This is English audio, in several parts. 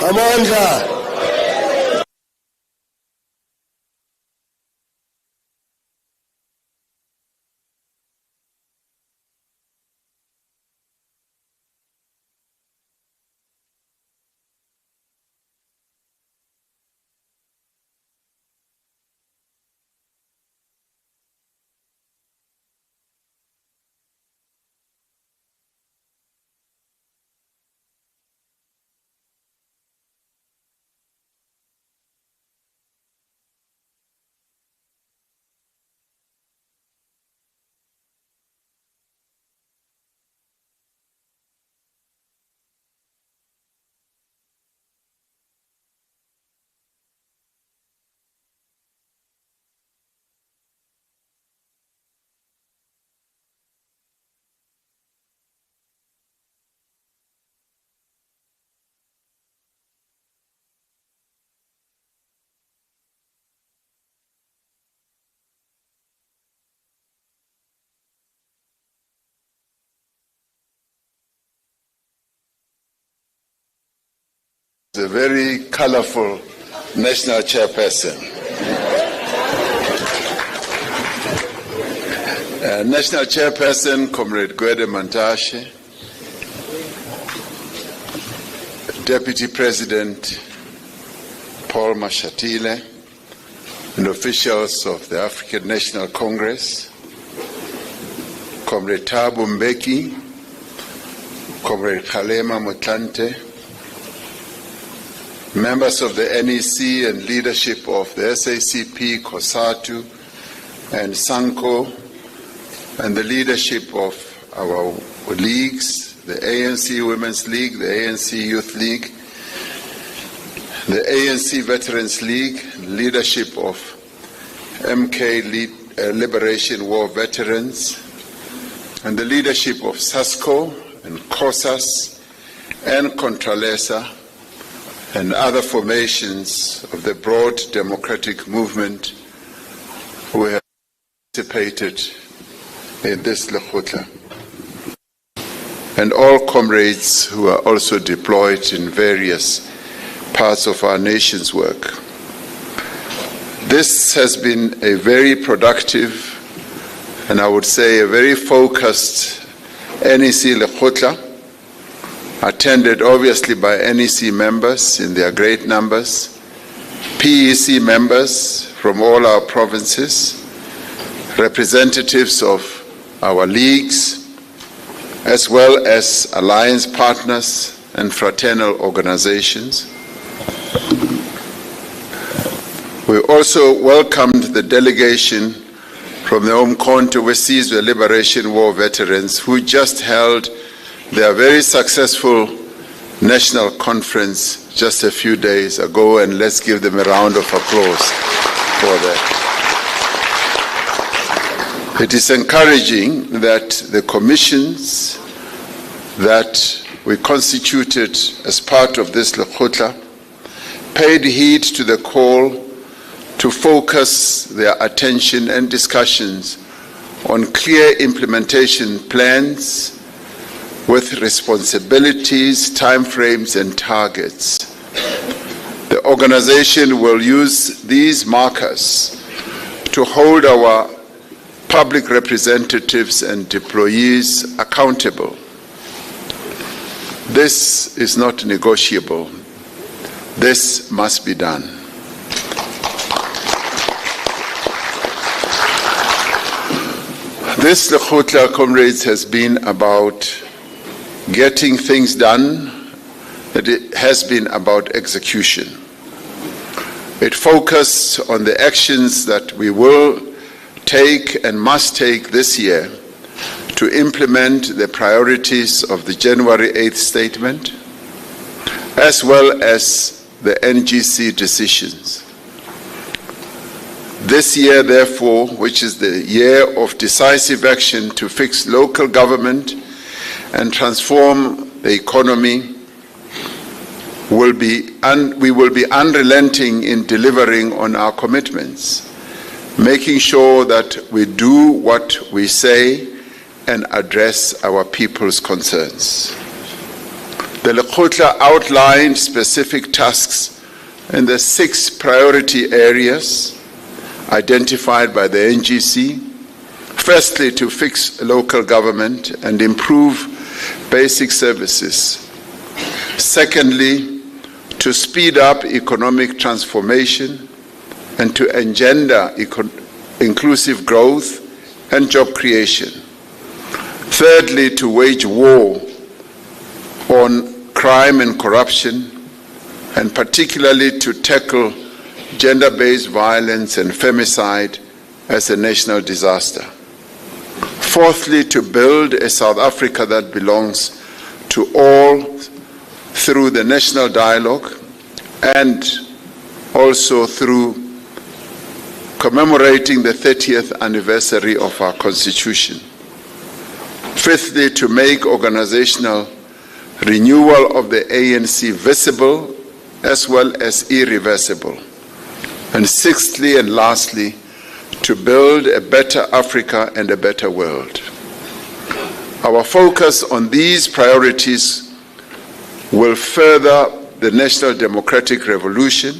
Amandla. A very colorful national chairperson. National chairperson, Comrade Gwede Mantashe, Deputy President Paul Mashatile, and officials of the African National Congress, Comrade Thabo Mbeki, Comrade Kgalema Motlanthe, members of the NEC and leadership of the SACP, COSATU, and SANCO, and the leadership of our leagues, the ANC Women's League, the ANC Youth League, the ANC Veterans League, leadership of MK Liberation War Veterans, and the leadership of SASCO and COSAS and Contralesa, and other formations of the broad democratic movement who have participated in this Lekgotla, and all comrades who are also deployed in various parts of our nation's work. This has been a very productive and I would say a very focused NEC Lekgotla, attended obviously by NEC members in their great numbers, PEC members from all our provinces, representatives of our leagues, as well as alliance partners and fraternal organizations. We also welcomed the delegation from the Umkhonto Wesizwe Liberation War veterans who just held their very successful national conference just a few days ago, and let's give them a round of applause for that. It is encouraging that the commissions that we constituted as part of this Lekgotla paid heed to the call to focus their attention and discussions on clear implementation plans with responsibilities, timeframes, and targets. The organization will use these markers to hold our public representatives and deployees accountable. This is not negotiable. This must be done. This Lekgotla, comrades, has been about getting things done, that it has been about execution. It focused on the actions that we will take and must take this year to implement the priorities of the January 8th statement, as well as the NGC decisions. This year, therefore, which is the year of decisive action to fix local government and transform the economy, we will be unrelenting in delivering on our commitments, making sure that we do what we say and address our people's concerns. The Lekgotla outlined specific tasks in the 6 priority areas identified by the NGC. Firstly, to fix local government and improve basic services. Secondly, to speed up economic transformation and to engender inclusive growth and job creation. Thirdly, to wage war on crime and corruption, and particularly to tackle gender-based violence and femicide as a national disaster. Fourthly, to build a South Africa that belongs to all through the national dialogue and also through commemorating the 30th anniversary of our Constitution. Fifthly, to make organizational renewal of the ANC visible as well as irreversible. And sixthly and lastly, to build a better Africa and a better world. Our focus on these priorities will further the National Democratic Revolution.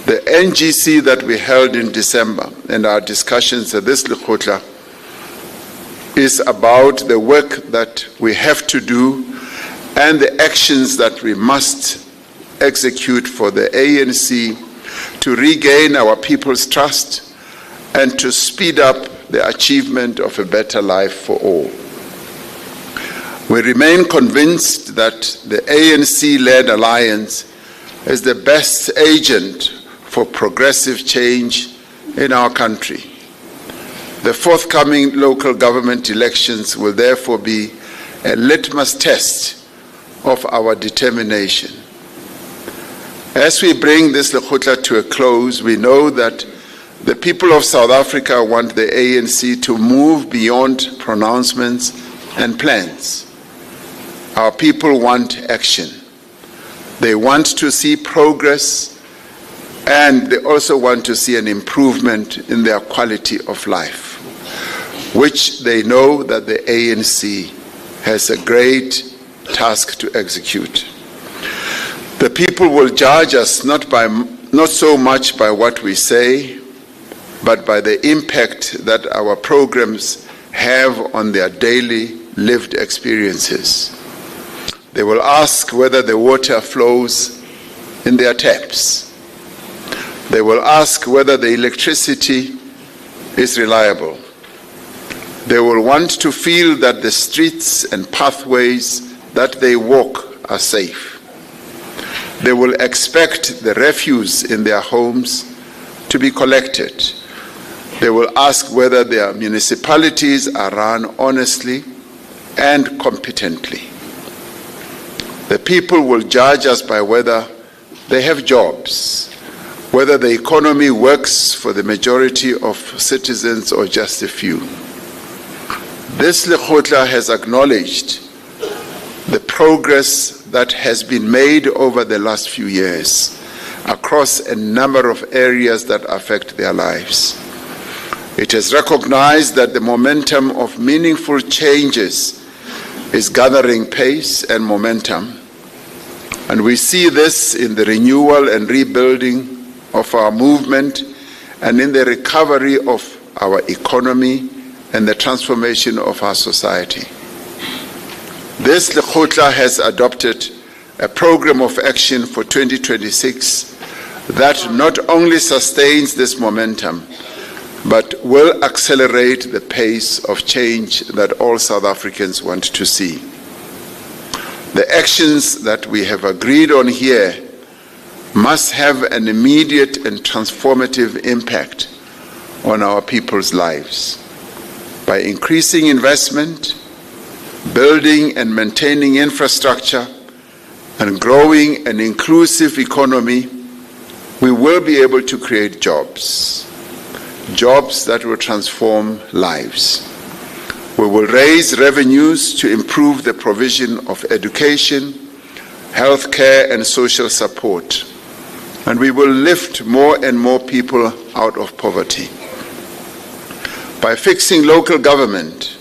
The NGC that we held in December and our discussions at this Lekgotla is about the work that we have to do and the actions that we must execute for the ANC to regain our people's trust and to speed up the achievement of a better life for all. We remain convinced that the ANC-led alliance is the best agent for progressive change in our country. The forthcoming local government elections will therefore be a litmus test of our determination. As we bring this Lekgotla to a close, we know that the people of South Africa want the ANC to move beyond pronouncements and plans. Our people want action. They want to see progress, and they also want to see an improvement in their quality of life, which they know that the ANC has a great task to execute. The people will judge us not so much by what we say, but by the impact that our programs have on their daily lived experiences. They will ask whether the water flows in their taps. They will ask whether the electricity is reliable. They will want to feel that the streets and pathways that they walk are safe. They will expect the refuse in their homes to be collected. They will ask whether their municipalities are run honestly and competently. The people will judge us by whether they have jobs, whether the economy works for the majority of citizens or just a few. This Lekgotla has acknowledged the progress that has been made over the last few years across a number of areas that affect their lives. It has recognized that the momentum of meaningful changes is gathering pace and momentum, and we see this in the renewal and rebuilding of our movement and in the recovery of our economy and the transformation of our society. This Lekgotla has adopted a program of action for 2026 that not only sustains this momentum, but will accelerate the pace of change that all South Africans want to see. The actions that we have agreed on here must have an immediate and transformative impact on our people's lives. By increasing investment, building and maintaining infrastructure, and growing an inclusive economy, we will be able to create jobs. jobs that will transform lives. We will raise revenues to improve the provision of education, healthcare, and social support. And we will lift more and more people out of poverty. By fixing local government,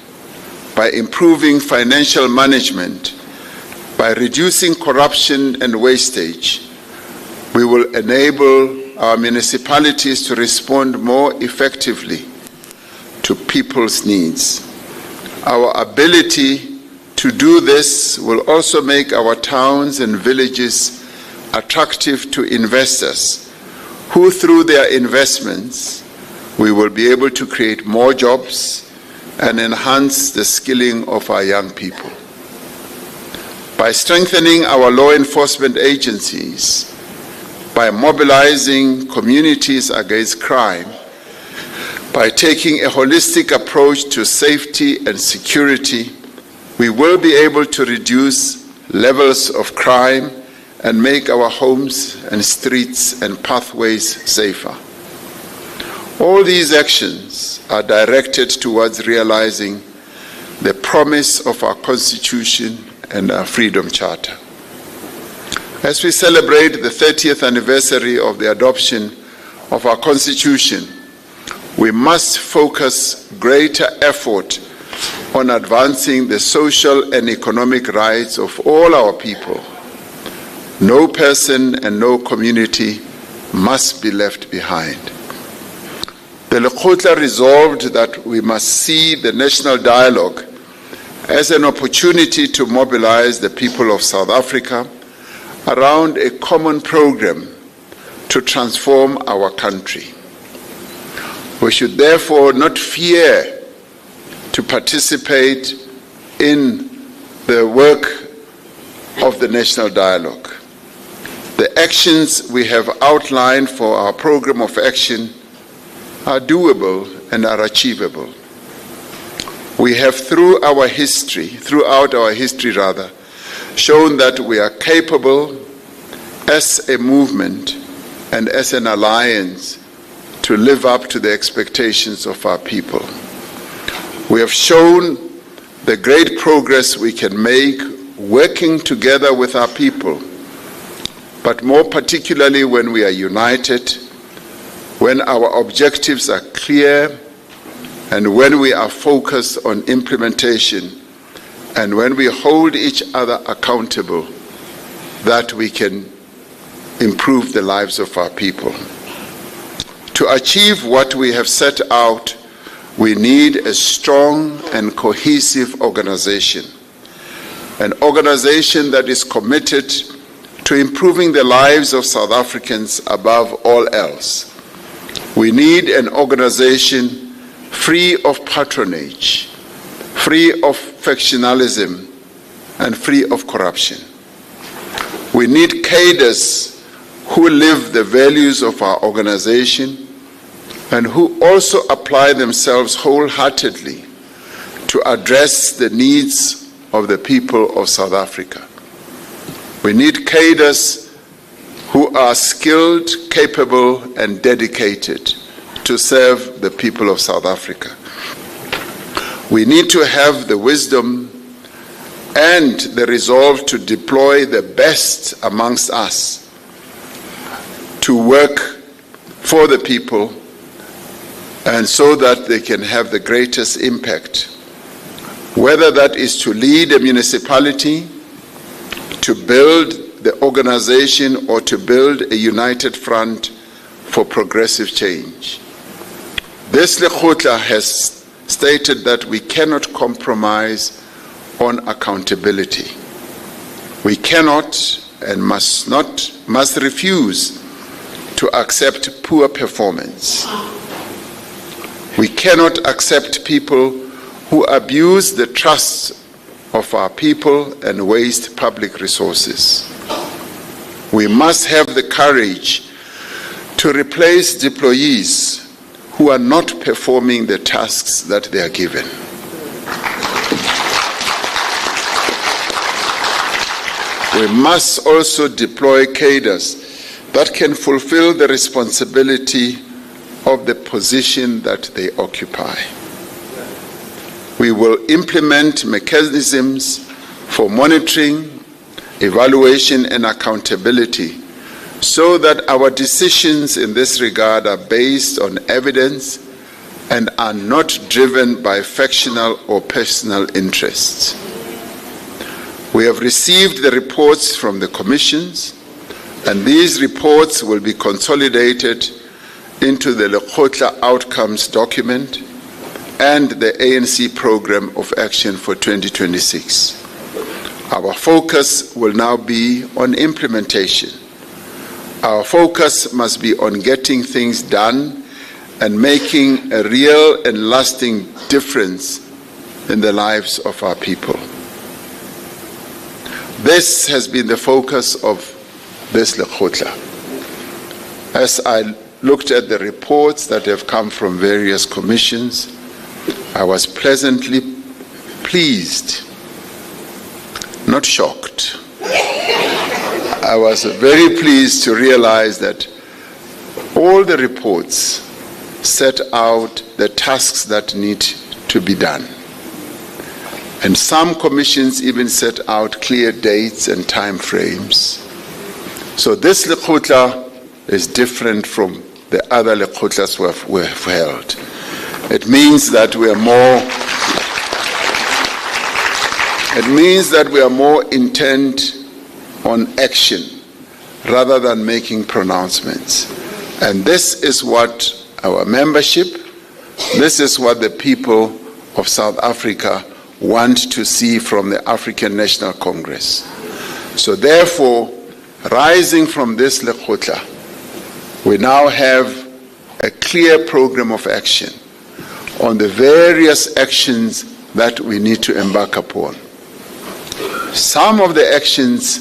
by improving financial management, by reducing corruption and wastage, we will enable our municipalities to respond more effectively to people's needs. Our ability to do this will also make our towns and villages attractive to investors who, through their investments, we will be able to create more jobs and enhance the skilling of our young people. By strengthening our law enforcement agencies, by mobilizing communities against crime, by taking a holistic approach to safety and security, we will be able to reduce levels of crime and make our homes and streets and pathways safer. All these actions are directed towards realizing the promise of our Constitution and our Freedom Charter. As we celebrate the 30th anniversary of the adoption of our Constitution, we must focus greater effort on advancing the social and economic rights of all our people. No person and no community must be left behind. The Lekgotla resolved that we must see the national dialogue as an opportunity to mobilize the people of South Africa around a common program to transform our country. We should therefore not fear to participate in the work of the national dialogue. The actions we have outlined for our program of action are doable and are achievable. We have throughout our history, shown that we are capable as a movement and as an alliance to live up to the expectations of our people. We have shown the great progress we can make working together with our people, but more particularly when we are united, when our objectives are clear, and when we are focused on implementation, and when we hold each other accountable, that we can improve the lives of our people. To achieve what we have set out, we need a strong and cohesive organization, an organization that is committed to improving the lives of South Africans above all else. We need an organization free of patronage, free of factionalism, and free of corruption. We need cadres who live the values of our organization and who also apply themselves wholeheartedly to address the needs of the people of South Africa. We need cadres who are skilled, capable, and dedicated to serve the people of South Africa. We need to have the wisdom and the resolve to deploy the best amongst us to work for the people, and so that they can have the greatest impact, whether that is to lead a municipality, to build the organization, or to build a united front for progressive change. This Lekgotla has stated that we cannot compromise on accountability. We cannot and must refuse to accept poor performance. We cannot accept people who abuse the trust of our people and waste public resources. We must have the courage to replace deployees who are not performing the tasks that they are given. We must also deploy cadres that can fulfill the responsibility of the position that they occupy. We will implement mechanisms for monitoring, evaluation, and accountability so that our decisions in this regard are based on evidence and are not driven by factional or personal interests. We have received the reports from the commissions, and these reports will be consolidated into the Lekgotla Outcomes document and the ANC Program of Action for 2026. Our focus will now be on implementation. Our focus must be on getting things done and making a real and lasting difference in the lives of our people. This has been the focus of this Lekgotla. As I looked at the reports that have come from various commissions, I was pleasantly pleased, not shocked. I was very pleased to realize that all the reports set out the tasks that need to be done. And some commissions even set out clear dates and time frames. So this Lekgotla is different from the other Lekgotlas we have held. It means that we are more intent on action rather than making pronouncements. And this is what our membership, this is what the people of South Africa want to see from the African National Congress. So therefore, rising from this Lekgotla, we now have a clear program of action on the various actions that we need to embark upon. Some of the actions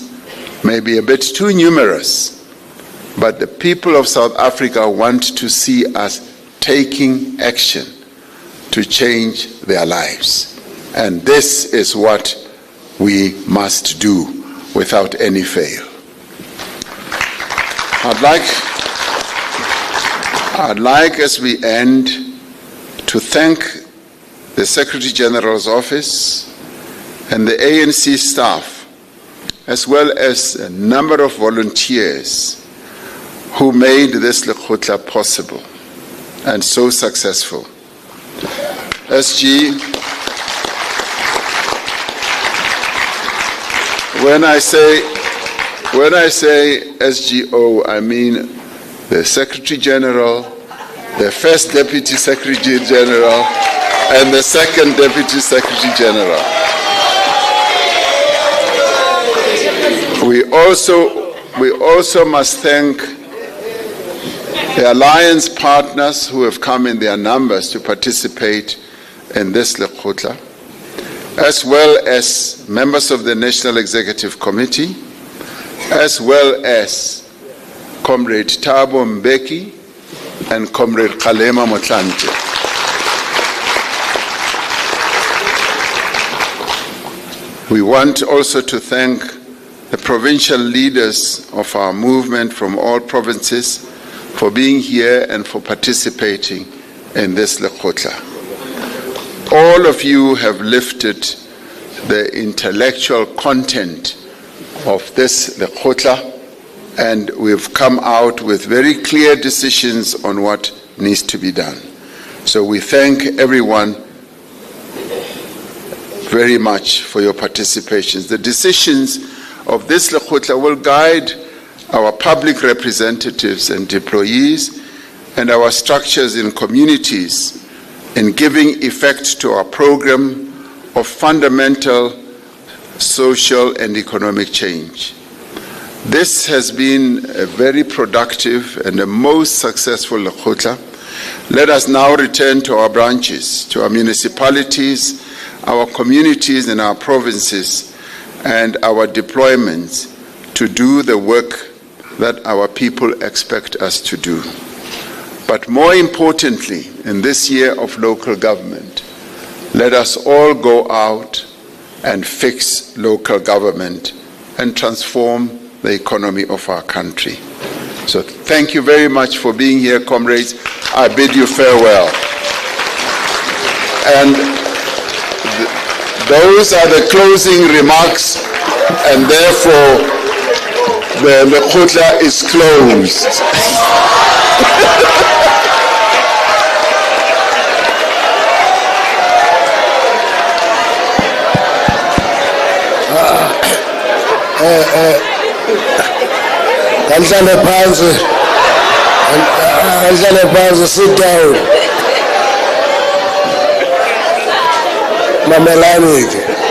may be a bit too numerous, but the people of South Africa want to see us taking action to change their lives. And this is what we must do without any fail. I'd like, as we end, to thank the Secretary General's office and the ANC staff, as well as a number of volunteers who made this Lekgotla possible and so successful. SG, when I say SGO, I mean the Secretary General, the First Deputy Secretary General, and the Second Deputy Secretary General. We also must thank the alliance partners who have come in their numbers to participate in this Lekgotla, as well as members of the National Executive Committee, as well as Comrade Thabo Mbeki and Comrade Kgalema Motlanthe. We want also to thank the provincial leaders of our movement from all provinces for being here and for participating in this Lekgotla. All of you have lifted the intellectual content of this Lekgotla, and we've come out with very clear decisions on what needs to be done. So we thank everyone very much for your participations. The decisions of this Lekgotla will guide our public representatives and employees and our structures in communities in giving effect to our program of fundamental social and economic change. This has been a very productive and a most successful Lekgotla. Let us now return to our branches, to our municipalities, our communities and our provinces, and our deployments to do the work that our people expect us to do. But more importantly, in this year of local government, let us all go out and fix local government and transform the economy of our country. So thank you very much for being here, comrades. I bid you farewell. And those are the closing remarks, and therefore the Lekgotla is closed. Sit down. Mamelani.